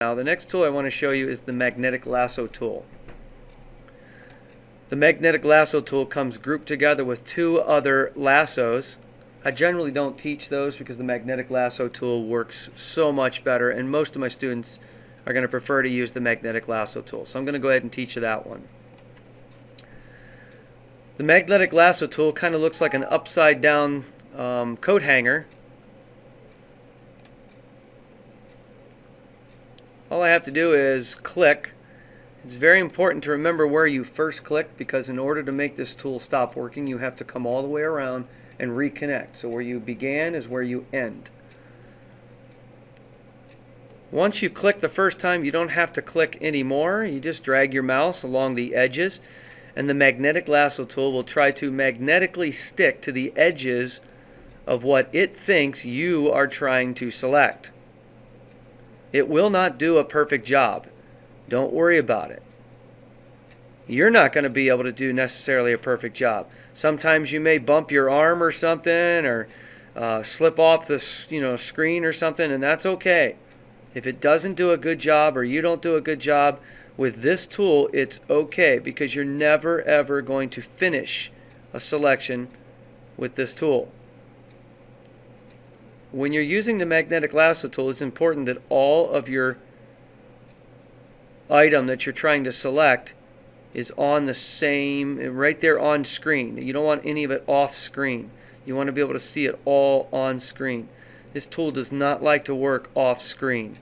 Now the next tool I want to show you is the magnetic lasso tool. The magnetic lasso tool comes grouped together with two other lassos. I generally don't teach those because the magnetic lasso tool works so much better, and most of my students are going to prefer to use the magnetic lasso tool. So I'm going to go ahead and teach you that one. The magnetic lasso tool kind of looks like an upside down coat hanger. All I have to do is click. It's very important to remember where you first click, because in order to make this tool stop working, you have to come all the way around and reconnect. So where you began is where you end. Once you click the first time, you don't have to click anymore. You just drag your mouse along the edges, and the magnetic lasso tool will try to magnetically stick to the edges of what it thinks you are trying to select. It will not do a perfect job. Don't worry about it. You're not going to be able to do necessarily a perfect job. Sometimes you may bump your arm or something, or slip off the screen or something, and that's okay. If it doesn't do a good job, or you don't do a good job with this tool, it's okay, because you're never ever going to finish a selection with this tool. When you're using the magnetic lasso tool, it's important that all of your item that you're trying to select is on the same, right there on screen. You don't want any of it off screen. You want to be able to see it all on screen. This tool does not like to work off screen.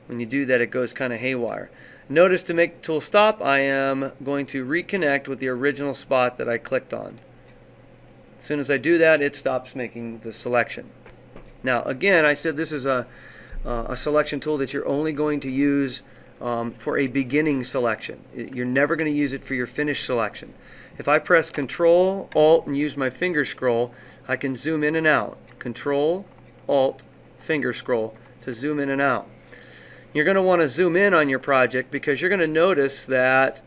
When you do that, it goes kind of haywire. Notice, to make the tool stop, I am going to reconnect with the original spot that I clicked on. As soon as I do that, it stops making the selection. Now again, I said this is a selection tool that you're only going to use for a beginning selection. You're never going to use it for your finished selection. If I press Control, Alt, and use my finger scroll, I can zoom in and out. Control, Alt, finger scroll to zoom in and out. You're going to want to zoom in on your project, because you're going to notice that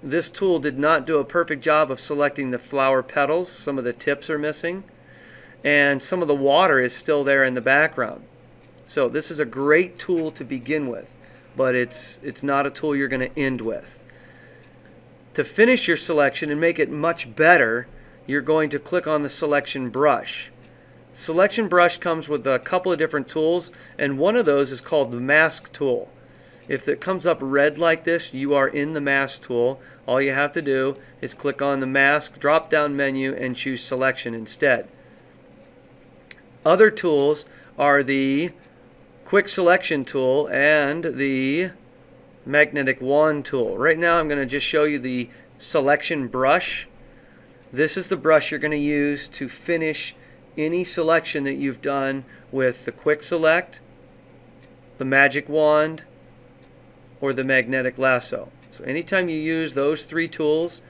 this tool did not do a perfect job of selecting the flower petals. Some of the tips are missing, and some of the water is still there in the background. So this is a great tool to begin with, but it's not a tool you're going to end with. To finish your selection and make it much better, you're going to click on the selection brush. Selection brush comes with a couple of different tools, and one of those is called the mask tool. If it comes up red like this, you are in the mask tool. All you have to do is click on the mask drop-down menu and choose selection instead. Other tools are the quick selection tool and the magnetic wand tool. Right now I'm going to just show you the selection brush. This is the brush you're going to use to finish any selection that you've done with the quick select, the magic wand, or the magnetic lasso. So anytime you use those three tools,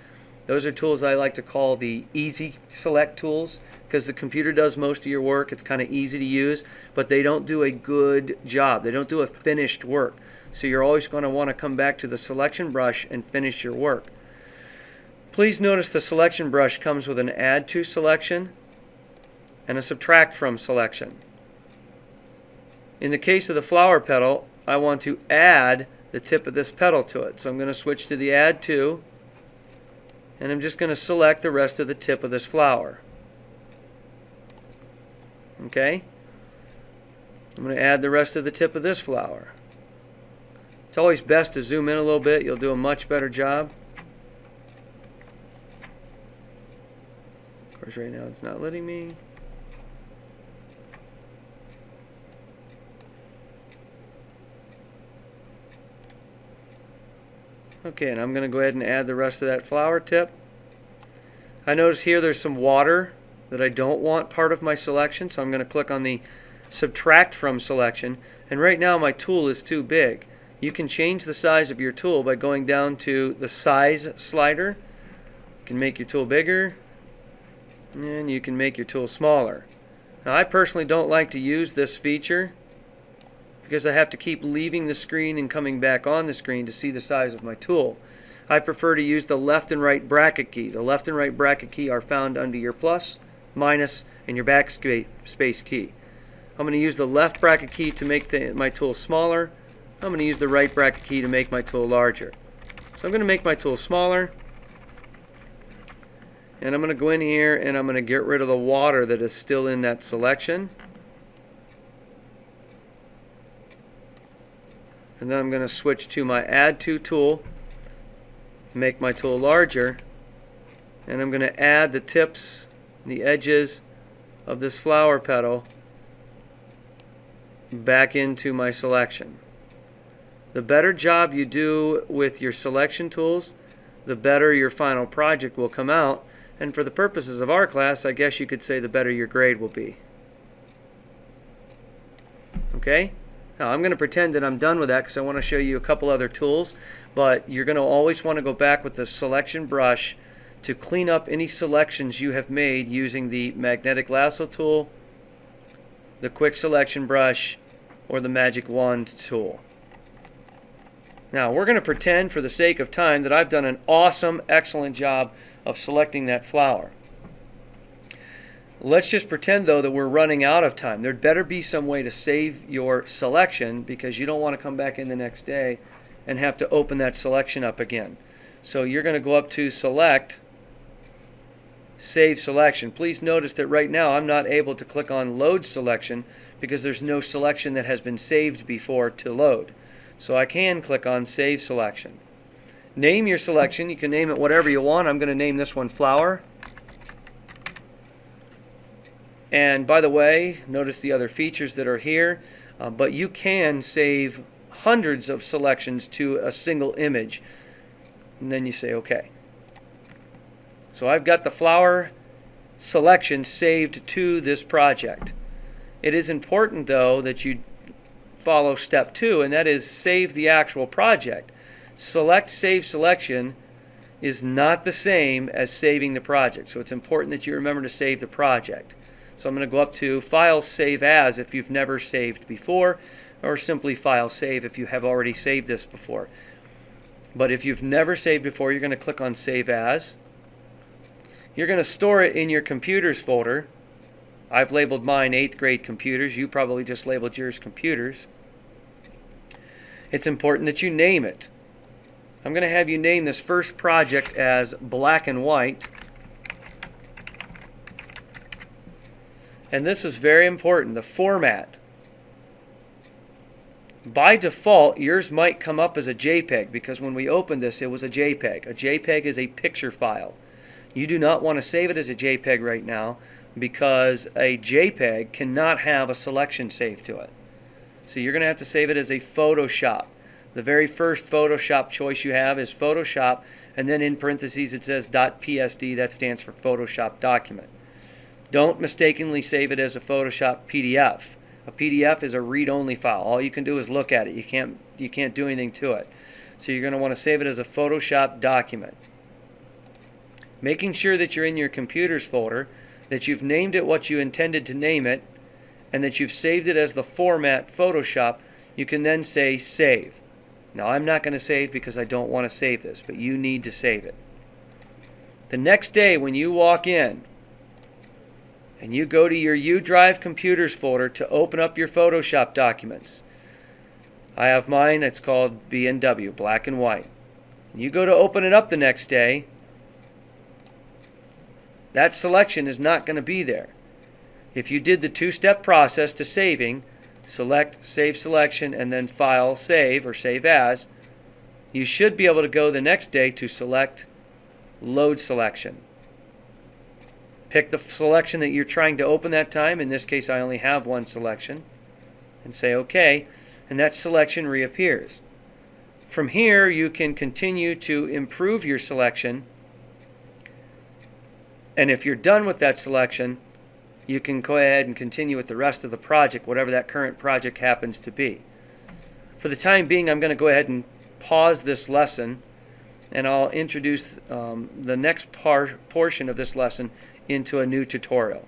those are tools I like to call the easy select tools, because the computer does most of your work. It's kind of easy to use, but they don't do a good job. They don't do a finished work. So you're always going to want to come back to the selection brush and finish your work. Please notice the selection brush comes with an add to selection and a subtract from selection. In the case of the flower petal, I want to add the tip of this petal to it. So I'm going to switch to the add to, and I'm just going to select the rest of the tip of this flower. Okay? I'm going to add the rest of the tip of this flower. It's always best to zoom in a little bit. You'll do a much better job. Of course, right now it's not letting me. Okay, and I'm going to go ahead and add the rest of that flower tip. I notice here there's some water that I don't want part of my selection, so I'm going to click on the subtract from selection, and right now my tool is too big. You can change the size of your tool by going down to the size slider. You can make your tool bigger, and you can make your tool smaller. Now I personally don't like to use this feature because I have to keep leaving the screen and coming back on the screen to see the size of my tool. I prefer to use the left and right bracket key. The left and right bracket key are found under your plus, minus, and your backspace key. I'm going to use the left bracket key to make my tool smaller, I'm going to use the right bracket key to make my tool larger. So I'm going to make my tool smaller. And I'm going to go in here and I'm going to get rid of the water that is still in that selection. And then I'm going to switch to my Add To tool, make my tool larger, and I'm going to add the tips, the edges of this flower petal back into my selection. The better job you do with your selection tools, the better your final project will come out. And for the purposes of our class, I guess you could say the better your grade will be. Okay? Now I'm going to pretend that I'm done with that because I want to show you a couple other tools, but you're going to always want to go back with the selection brush to clean up any selections you have made using the magnetic lasso tool, the quick selection brush, or the magic wand tool. Now we're going to pretend for the sake of time that I've done an awesome, excellent job of selecting that flower. Let's just pretend though that we're running out of time. There'd better be some way to save your selection because you don't want to come back in the next day and have to open that selection up again. So you're going to go up to Select, Save Selection. Please notice that right now I'm not able to click on Load Selection because there's no selection that has been saved before to load. So I can click on Save Selection. Name your selection. You can name it whatever you want. I'm going to name this one Flower. And by the way, notice the other features that are here, but you can save hundreds of selections to a single image. And then you say OK. So I've got the flower selection saved to this project. It is important though that you follow step 2, and that is save the actual project. Select Save Selection is not the same as saving the project. So it's important that you remember to save the project. So I'm going to go up to File Save As if you've never saved before, or simply File Save if you have already saved this before. But if you've never saved before, you're going to click on Save As. You're going to store it in your Computers folder. I've labeled mine 8th grade computers. You probably just labeled yours computers. It's important that you name it. I'm going to have you name this first project as Black and White. And this is very important, the format. By default, yours might come up as a JPEG because when we opened this, it was a JPEG. A JPEG is a picture file. You do not want to save it as a JPEG right now because a JPEG cannot have a selection saved to it. So you're going to have to save it as a Photoshop. The very first Photoshop choice you have is Photoshop, and then in parentheses it says .psd. That stands for Photoshop document. Don't mistakenly save it as a Photoshop PDF. A PDF is a read-only file. All you can do is look at it. You can't do anything to it. So you're going to want to save it as a Photoshop document. Making sure that you're in your Computers folder, that you've named it what you intended to name it, and that you've saved it as the format Photoshop, you can then say Save. Now I'm not going to save because I don't want to save this, but you need to save it. The next day when you walk in and you go to your U Drive Computers folder to open up your Photoshop documents, I have mine, it's called B&W, Black and White. And you go to open it up the next day, that selection is not going to be there. If you did the two-step process to saving, select Save Selection and then File Save or Save As, you should be able to go the next day to Select Load Selection. Pick the selection that you're trying to open that time. In this case, I only have one selection. And say OK, and that selection reappears. From here, you can continue to improve your selection. And if you're done with that selection, you can go ahead and continue with the rest of the project, whatever that current project happens to be. For the time being, I'm going to go ahead and pause this lesson, and I'll introduce the next portion of this lesson into a new tutorial.